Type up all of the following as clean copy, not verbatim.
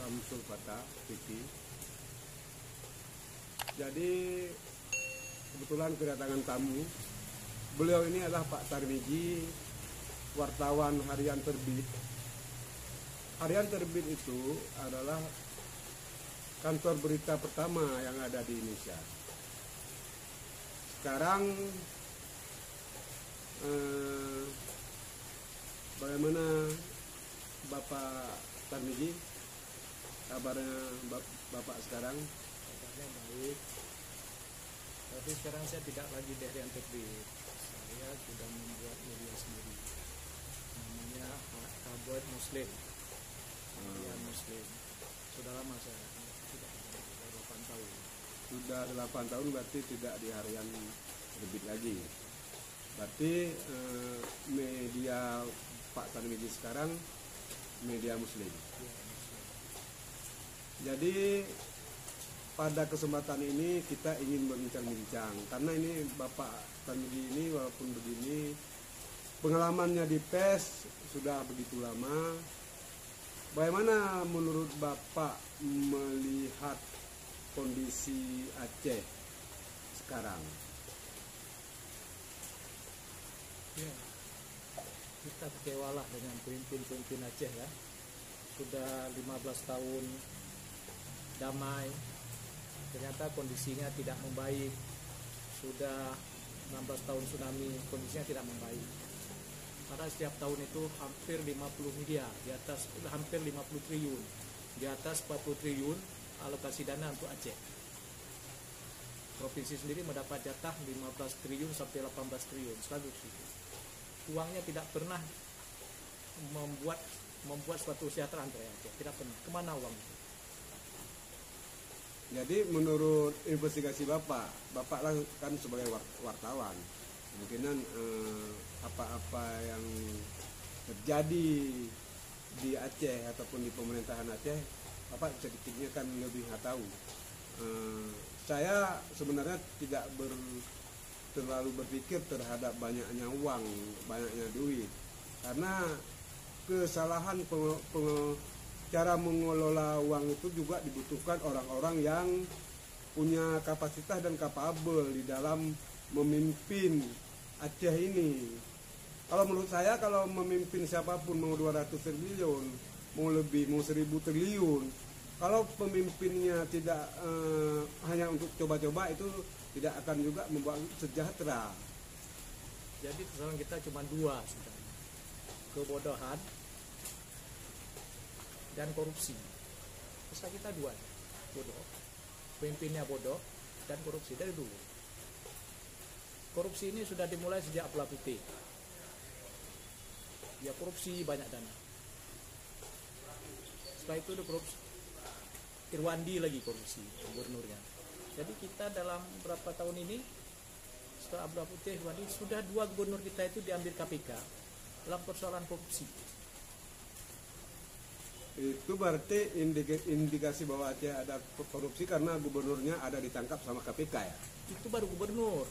Samsul Fatah Fikri. Jadi kebetulan kedatangan tamu. Beliau ini adalah Pak Tarmiji, wartawan Harian Terbit. Harian Terbit itu adalah kantor berita pertama yang ada di Indonesia. Sekarang bagaimana Bapak Tarmiji? Kabarnya Bapak sekarang? Kabarnya baik. Tapi sekarang saya tidak lagi di Harian Terbit. Saya sudah membuat media sendiri. Namanya Tabloid Muslim. Harian Muslim. Sudah lama saya tidak, sudah 8 tahun. Sudah 8 tahun berarti tidak di Harian Terbit lagi. Berarti media Pak Tarmiji sekarang media Muslim. Ya, Muslim. Jadi pada kesempatan ini kita ingin berbincang-bincang karena ini Bapak Tarmiji ini walaupun begini pengalamannya di PES sudah begitu lama. Bagaimana menurut Bapak melihat kondisi Aceh sekarang? Ya, kita kecewalah dengan pemimpin Aceh ya. Sudah 15 tahun damai, ternyata kondisinya tidak membaik. Sudah 16 tahun tsunami, kondisinya tidak membaik. Karena setiap tahun itu hampir 50 miliar, di atas hampir 50 triliun, di atas 40 triliun alokasi dana untuk Aceh. Provinsi sendiri mendapat jatah 15 triliun sampai 18 triliun selalu itu. Uangnya tidak pernah membuat suatu kesejahteraan untuk Aceh, tidak pernah. Kemana uang itu? Jadi menurut investigasi Bapak kan sebagai wartawan, kemungkinan apa-apa yang terjadi di Aceh ataupun di pemerintahan Aceh, Bapak sedikitnya kan lebih tahu. Saya sebenarnya tidak terlalu berpikir terhadap banyaknya uang, banyaknya duit, karena kesalahan cara mengelola uang itu juga dibutuhkan orang-orang yang punya kapasitas dan kapabel di dalam memimpin Aceh ini. Kalau menurut saya, kalau memimpin siapapun mau 200 triliun, mau lebih, mau 1000 triliun, kalau pemimpinnya tidak hanya untuk coba-coba, itu tidak akan juga membawa sejahtera. Jadi kesalahan kita cuma dua sudah. Kebodohan dan korupsi. Kesalahan kita dua, bodoh. Pemimpinnya bodoh dan korupsi dari dulu. Korupsi ini sudah dimulai sejak Abdullah Putih. Dia korupsi banyak dana. Setelah itu ada korupsi. Irwandi lagi korupsi, gubernurnya. Jadi kita dalam berapa tahun ini, setelah Abdullah Putih, Irwandi, sudah 2 gubernur kita itu diambil KPK dalam persoalan korupsi. Itu berarti indikasi bahwa Aceh ada korupsi karena gubernurnya ada ditangkap sama KPK ya? Itu baru gubernur.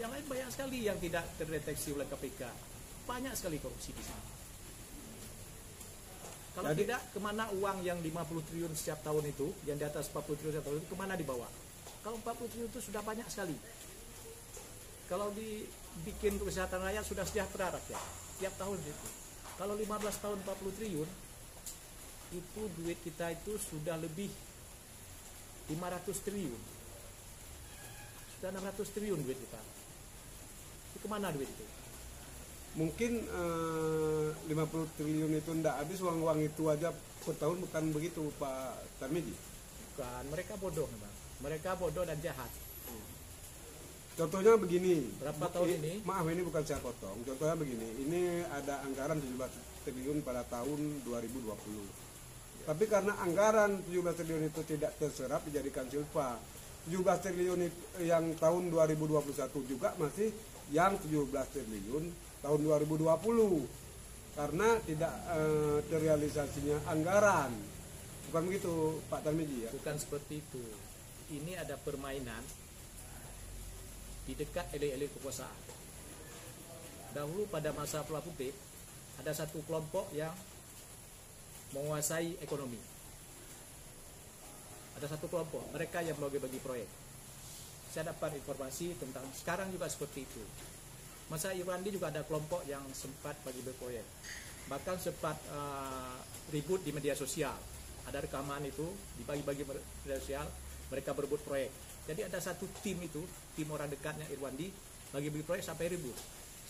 Yang lain banyak sekali yang tidak terdeteksi oleh KPK. Banyak sekali korupsi di sana. Kalau Jadi, tidak, kemana uang yang 50 triliun setiap tahun itu, yang di atas 40 triliun setiap tahun itu, kemana dibawa? Kalau 40 triliun itu sudah banyak sekali. Kalau dibikin untuk kesehatan rakyat, sudah sejahtera rakyat. Tiap tahun itu. Kalau 15 tahun 40 triliun, itu duit kita itu sudah lebih 500 triliun. Sudah 600 triliun duit kita. Itu kemana duit itu? mungkin 50 triliun itu tidak habis, uang-uang itu aja per tahun, bukan begitu Pak Tarmiji? Bukan, mereka bodoh memang. Mereka bodoh dan jahat. Contohnya begini, Berapa tahun ini? Maaf, ini bukan saya potong. Contohnya begini, ini ada anggaran 17 triliun pada tahun 2020. Tapi karena anggaran 17 triliun itu tidak terserap dijadikan silpa, 17 triliun yang tahun 2021 juga masih yang 17 triliun tahun 2020 karena tidak terrealisasinya anggaran. Bukan begitu Pak Tarmiji ya? Bukan seperti itu. Ini ada permainan di dekat elit-elit kekuasaan. Dahulu pada masa Abdullah Putih ada satu kelompok yang menguasai ekonomi. Ada satu kelompok, mereka yang bagi-bagi proyek. Saya dapat informasi tentang sekarang juga seperti itu. Masa Irwandi juga ada kelompok yang sempat bagi-bagi proyek. Bahkan sempat ribut di media sosial. Ada rekaman itu dibagi-bagi media sosial, mereka berebut proyek. Jadi ada satu tim itu, tim orang dekatnya Irwandi, bagi-bagi proyek sampai ribut.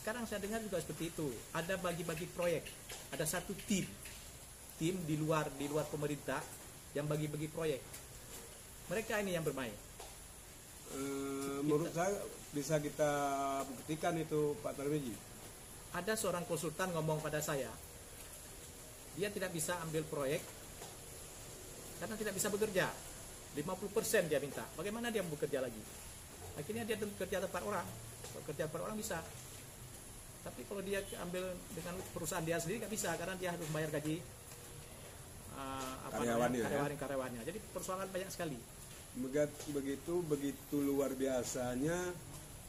Sekarang saya dengar juga seperti itu. Ada bagi-bagi proyek. Ada satu tim di luar pemerintah yang bagi-bagi proyek. Mereka ini yang bermain. Menurut saya bisa kita buktikan itu Pak Tarmizi. Ada seorang konsultan ngomong pada saya, dia tidak bisa ambil proyek karena tidak bisa bekerja. 50% dia minta. Bagaimana dia bekerja lagi? Akhirnya dia kerja tempat orang. Kalau kerja tempat orang bisa. Tapi kalau dia ambil dengan perusahaan dia sendiri nggak bisa karena dia harus bayar gaji karyawannya. Jadi persoalan banyak sekali. Begitu luar biasanya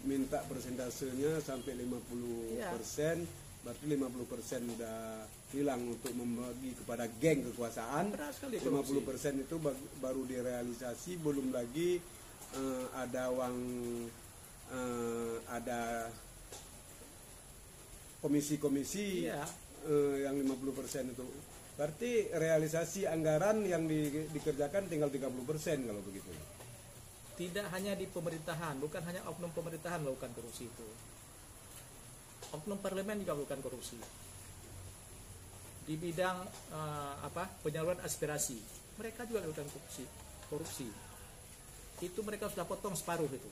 minta persentasenya sampai 50%, berarti 50% udah hilang untuk membagi kepada geng kekuasaan. 50% itu baru direalisasi, belum lagi ada uang, ada komisi-komisi yang 50% itu. Berarti realisasi anggaran yang dikerjakan tinggal 30% kalau begitu. Tidak hanya di pemerintahan, bukan hanya oknum pemerintahan melakukan korupsi itu. Oknum parlemen juga melakukan korupsi. Di bidang penyaluran aspirasi, mereka juga melakukan korupsi. Itu mereka sudah potong separuh itu.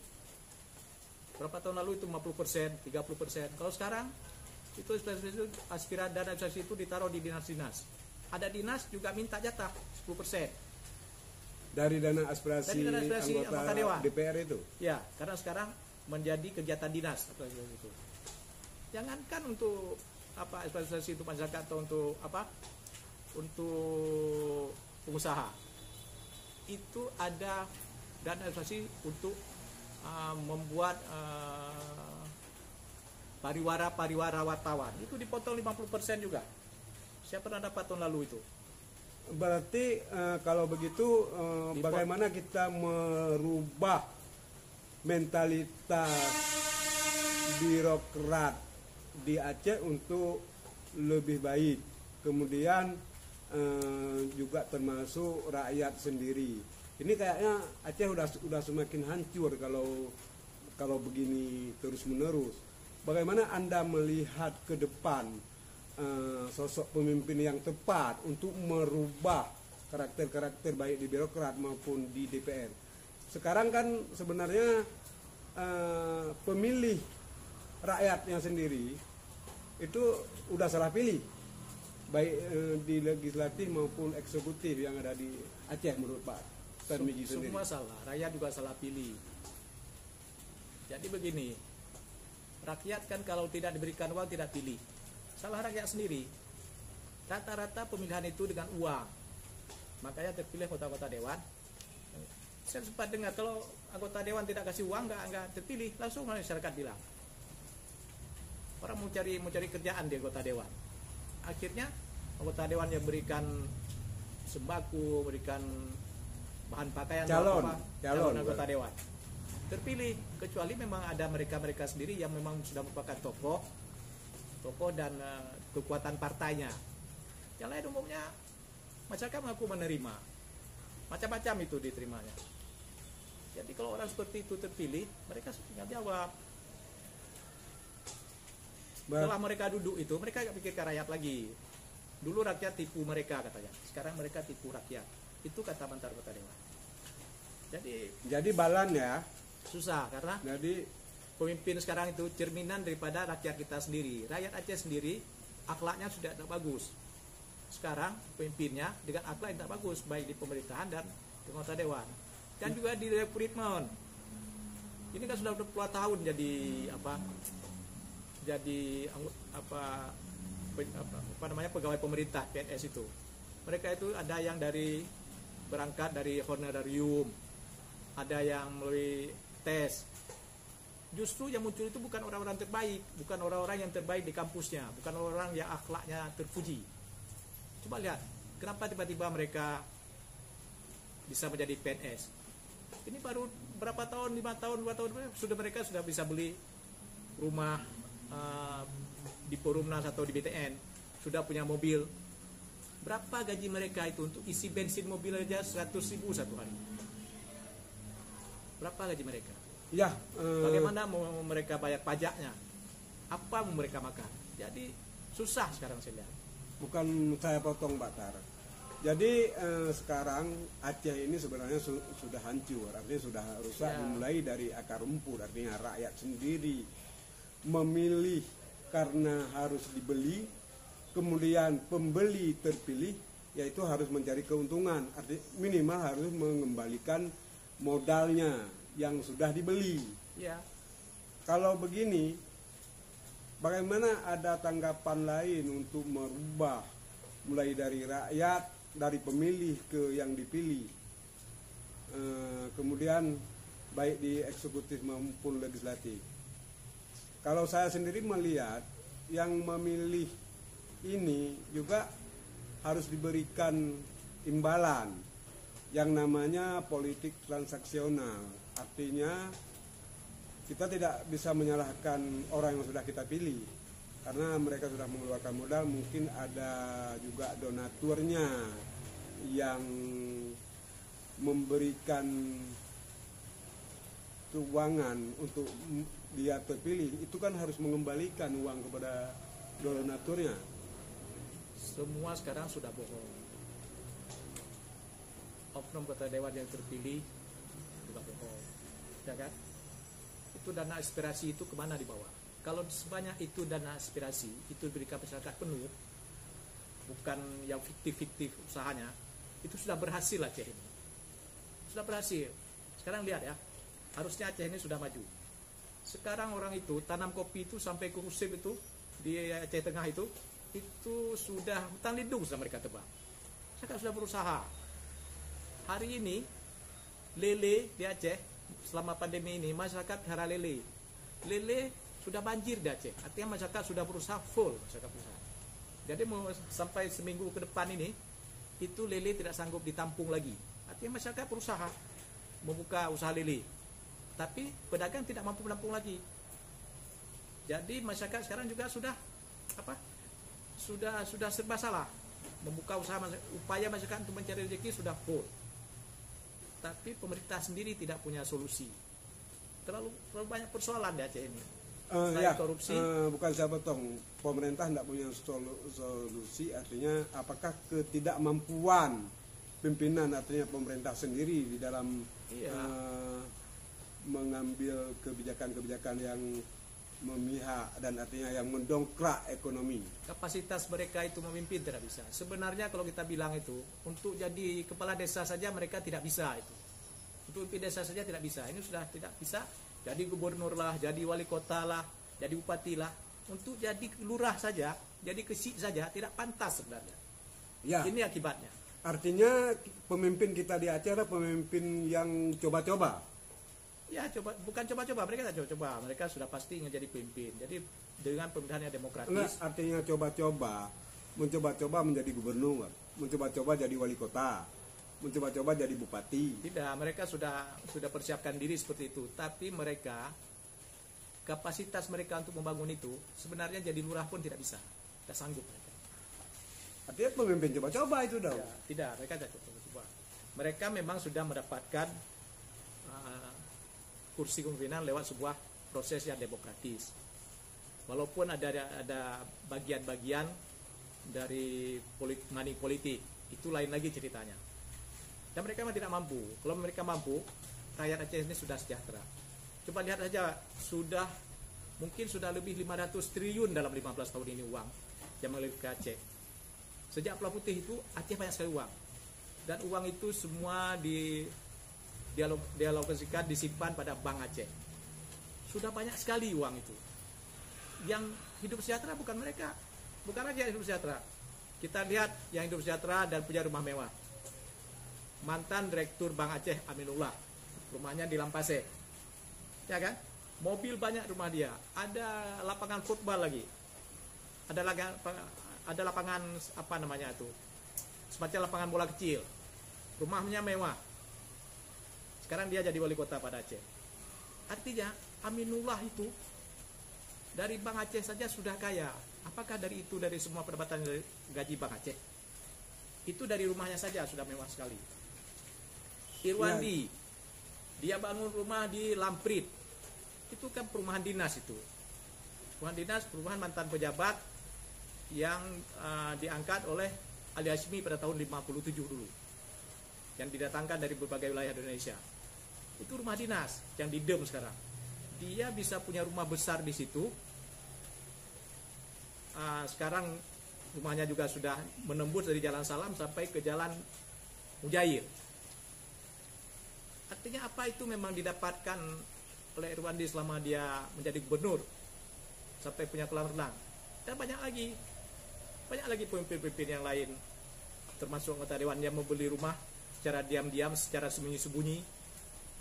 Berapa tahun lalu itu 50%, 30%. Kalau sekarang itu aspirasi dana aspirasi itu ditaruh di dinas-dinas. Ada dinas juga minta jatah 10%. Dari dana aspirasi anggota dewan DPR itu? Ya, karena sekarang menjadi kegiatan dinas atau itu. Jangankan untuk aspirasi itu masyarakat atau untuk untuk pengusaha. Itu ada dana aspirasi untuk membuat pariwara wartawan. Itu dipotong 50% juga. Saya pernah dapat tahun lalu itu. Berarti kalau begitu bagaimana kita merubah mentalitas birokrat di Aceh untuk lebih baik, kemudian juga termasuk rakyat sendiri. Ini kayaknya Aceh udah semakin hancur kalau begini terus menerus. Bagaimana Anda melihat ke depan sosok pemimpin yang tepat untuk merubah karakter-karakter baik di birokrat maupun di DPR? Sekarang kan sebenarnya pemilih rakyatnya sendiri itu udah salah pilih, baik di legislatif maupun eksekutif yang ada di Aceh menurut Pak Tarmizi sendiri. Semua salah, rakyat juga salah pilih. Jadi begini, rakyat kan kalau tidak diberikan uang tidak pilih. Salah rakyat sendiri. Rata-rata pemilihan itu dengan uang. Makanya terpilih kota-kota dewan. Saya sempat dengar kalau anggota dewan tidak kasih uang nggak terpilih, langsung masyarakat bilang. Orang mau cari kerjaan di anggota dewan. Akhirnya anggota dewan yang berikan sembako, berikan bahan pakaian calon anggota dewan terpilih, kecuali memang ada mereka sendiri yang memang sudah merupakan tokoh dan kekuatan partainya. Yang lain umumnya masyarakat mengaku menerima, macam-macam itu diterimanya. Jadi kalau orang seperti itu terpilih, mereka tinggal jawab. Setelah mereka duduk itu, mereka nggak pikirkan rakyat lagi. Dulu rakyat tipu mereka katanya, sekarang mereka tipu rakyat. Itu kata mantan anggota dewan. Jadi balan ya. Susah karena pemimpin sekarang itu cerminan daripada rakyat kita sendiri. Rakyat Aceh sendiri akhlaknya sudah tidak bagus. Sekarang pemimpinnya dengan akhlak yang tidak bagus, baik di pemerintahan dan di anggota dewan. Dan juga di rekrutmen. Ini kan sudah 20 tahun jadi pegawai pemerintah PNS itu. Mereka itu ada yang berangkat dari honorarium, ada yang melalui tes. Justru yang muncul itu bukan orang-orang terbaik, bukan orang-orang yang terbaik di kampusnya, bukan orang yang akhlaknya terpuji. Coba lihat, kenapa tiba-tiba mereka bisa menjadi PNS. Ini baru berapa tahun, 5 tahun, 2 tahun sudah mereka sudah bisa beli rumah di Perumnas atau di BTN, sudah punya mobil. Berapa gaji mereka itu untuk isi bensin mobil aja 100.000 satu hari? Berapa gaji mereka? Ya, Bagaimana mau mereka bayar pajaknya? Apa mau mereka makan? Jadi susah sekarang saya lihat. bukan saya potong Pak Tar. Jadi sekarang Aceh ini sebenarnya sudah hancur, artinya sudah rusak Ya. dimulai dari akar rumput, artinya rakyat sendiri memilih karena harus dibeli, kemudian pembeli terpilih yaitu harus mencari keuntungan, artinya minimal harus mengembalikan modalnya yang sudah dibeli. Ya, Kalau begini, bagaimana ada tanggapan lain untuk merubah mulai dari rakyat, dari pemilih ke yang dipilih, kemudian baik di eksekutif maupun legislatif. Kalau saya sendiri melihat yang memilih ini juga harus diberikan imbalan yang namanya politik transaksional. Artinya kita tidak bisa menyalahkan orang yang sudah kita pilih karena mereka sudah mengeluarkan modal, mungkin ada juga donaturnya yang memberikan keuangan untuk dia terpilih, itu kan harus mengembalikan uang kepada donaturnya. semua sekarang sudah bohong. Oknum kota dewan yang terpilih juga bohong, ya kan? Itu dana aspirasi itu kemana dibawa? Kalau sebanyak itu dana aspirasi itu diberikan masyarakat penuh, bukan yang fiktif-fiktif usahanya, itu sudah berhasil Aceh ini. Sudah berhasil. Sekarang lihat ya, harusnya Aceh ini sudah maju. Sekarang orang itu tanam kopi itu sampai ke Rusib itu di Aceh Tengah itu sudah hutan lindung sudah mereka tebang. Mereka sudah berusaha. Hari ini lele di Aceh selama pandemi ini masyarakat pelihara lele. Lele sudah banjir di Aceh. Artinya masyarakat sudah berusaha full masyarakat berusaha. Jadi mau sampai seminggu ke depan ini itu lele tidak sanggup ditampung lagi. Artinya masyarakat berusaha membuka usaha lele. Tapi pedagang tidak mampu menampung lagi. Jadi masyarakat sekarang juga sudah serba salah. Membuka usaha, upaya masyarakat untuk mencari rezeki sudah full. Tapi pemerintah sendiri tidak punya solusi. Terlalu banyak persoalan di Aceh ini. Selain korupsi, bukan saya potong. Pemerintah tidak punya solusi, artinya apakah ketidakmampuan pimpinan, artinya pemerintah sendiri di dalam mengambil kebijakan-kebijakan yang memihak dan artinya yang mendongkrak ekonomi. kapasitas mereka itu memimpin tidak bisa. Sebenarnya kalau kita bilang itu untuk jadi kepala desa saja mereka tidak bisa itu. Untuk pimpin desa saja tidak bisa. Ini sudah tidak bisa. Jadi gubernur lah, jadi wali kota lah, jadi bupati lah. Untuk jadi lurah saja, jadi kesik saja tidak pantas sebenarnya. Ya. Ini akibatnya. Artinya pemimpin kita di Aceh adalah pemimpin yang coba-coba. Ya bukan coba-coba, mereka tidak coba-coba. Mereka sudah pasti ingin jadi pemimpin. Jadi dengan pemerintahan yang demokratis. Enggak, artinya coba-coba, mencoba-coba menjadi gubernur, mencoba-coba jadi wali kota, mencoba-coba jadi bupati. Tidak, mereka sudah persiapkan diri seperti itu. Tapi mereka, kapasitas mereka untuk membangun itu, sebenarnya jadi lurah pun tidak bisa. Tidak sanggup mereka. Artinya pemimpin coba-coba itu dong. Ya, tidak, mereka tidak coba-coba. Mereka memang sudah mendapatkan kursi kepemimpinan lewat sebuah proses yang demokratis. Walaupun ada bagian-bagian dari money politik, itu lain lagi ceritanya. Dan mereka memang tidak mampu. Kalau mereka mampu, rakyat Aceh ini sudah sejahtera. Coba lihat saja, mungkin sudah lebih 500 triliun dalam 15 tahun ini uang yang mengalir ke Aceh. Sejak Pulau Putih itu Aceh banyak sekali uang. Dan uang itu semua dialokasikan, disimpan pada Bank Aceh. Sudah banyak sekali uang itu. Yang hidup sejahtera bukan mereka. Bukan aja hidup sejahtera. Kita lihat yang hidup sejahtera dan punya rumah mewah. Mantan Direktur Bank Aceh Aminullah. Rumahnya di Lampase. Ya kan? Mobil banyak rumah dia. Ada lapangan football lagi. Ada lapangan apa namanya itu? Semacam lapangan bola kecil. Rumahnya mewah. Sekarang dia jadi wali kota pada Aceh. Artinya Aminullah itu dari Bang Aceh saja sudah kaya. Apakah dari itu dari semua pendapatan gaji Bang Aceh? Itu dari rumahnya saja sudah mewah sekali. Irwandi, dia bangun rumah di Lamprit. Itu kan perumahan dinas itu. Perumahan dinas, perumahan mantan pejabat yang diangkat oleh Ali Hashmi pada tahun 57 dulu. Yang didatangkan dari berbagai wilayah di Indonesia. Itu rumah dinas yang didem sekarang. Dia bisa punya rumah besar di situ. Sekarang rumahnya juga sudah menembus dari Jalan Salam sampai ke Jalan Mujair. Artinya apa itu memang didapatkan oleh Irwandi selama dia menjadi gubernur sampai punya kolam renang. Dan banyak lagi pemimpin-pemimpin yang lain, termasuk anggota dewan yang membeli rumah secara diam-diam, secara sembunyi-sembunyi,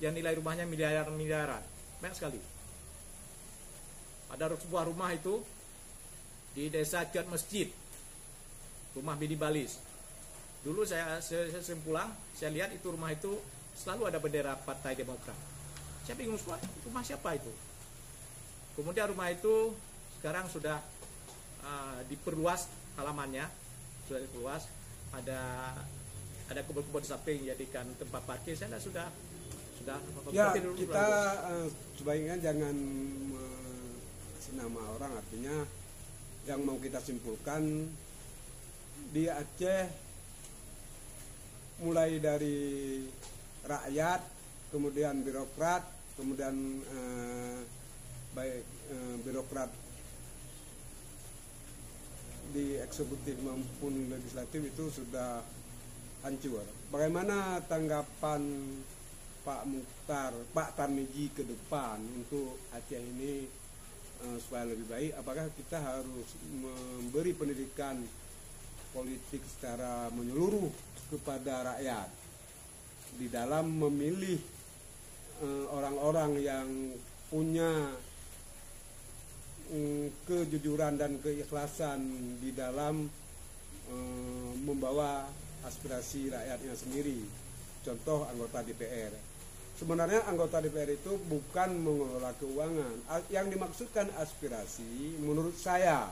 yang nilai rumahnya miliaran-miliaran, banyak sekali. Ada sebuah rumah itu di desa Ciot Masjid, rumah Bidi Balis. Dulu saya pulang, saya lihat itu rumah itu selalu ada bendera Partai Demokrat. Saya bingung semua, rumah siapa itu? Kemudian rumah itu sekarang sudah diperluas halamannya, sudah diperluas. Ada kebun-kebun di samping jadikan tempat parkir. Saya sudah ya, kita sebaiknya jangan kasih nama orang. Artinya yang mau kita simpulkan di Aceh mulai dari rakyat, kemudian birokrat, kemudian birokrat di eksekutif maupun legislatif itu sudah hancur. Bagaimana tanggapan Pak Mukhtar, Pak Tarmizi ke depan untuk Aceh ini supaya lebih baik? Apakah kita harus memberi pendidikan politik secara menyeluruh kepada rakyat di dalam memilih orang-orang yang punya kejujuran dan keikhlasan di dalam membawa aspirasi rakyatnya sendiri? Contoh anggota DPR. Sebenarnya anggota DPR itu bukan mengelola keuangan. Yang dimaksudkan aspirasi, menurut saya,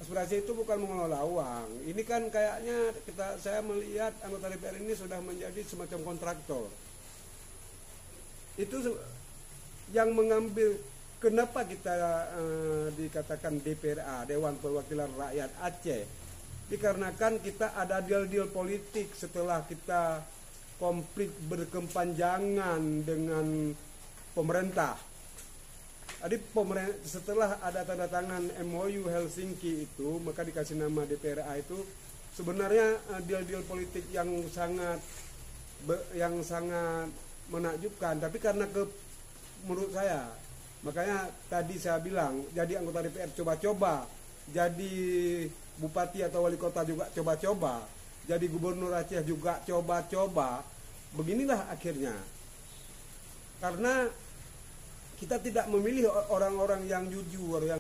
aspirasi itu bukan mengelola uang. Ini kan kayaknya saya melihat anggota DPR ini sudah menjadi semacam kontraktor. Itu yang mengambil. Kenapa kita dikatakan DPRA, Dewan Perwakilan Rakyat Aceh? Dikarenakan kita ada deal-deal politik setelah kita konflik berkepanjangan dengan pemerintah. Jadi setelah ada tanda tangan MOU Helsinki itu, maka dikasih nama DPRA itu sebenarnya deal-deal politik yang sangat menakjubkan. Tapi karena menurut saya, makanya tadi saya bilang, jadi anggota DPR coba-coba, jadi bupati atau wali kota juga coba-coba, jadi gubernur Aceh juga coba-coba. Beginilah akhirnya. Karena kita tidak memilih orang-orang yang jujur, yang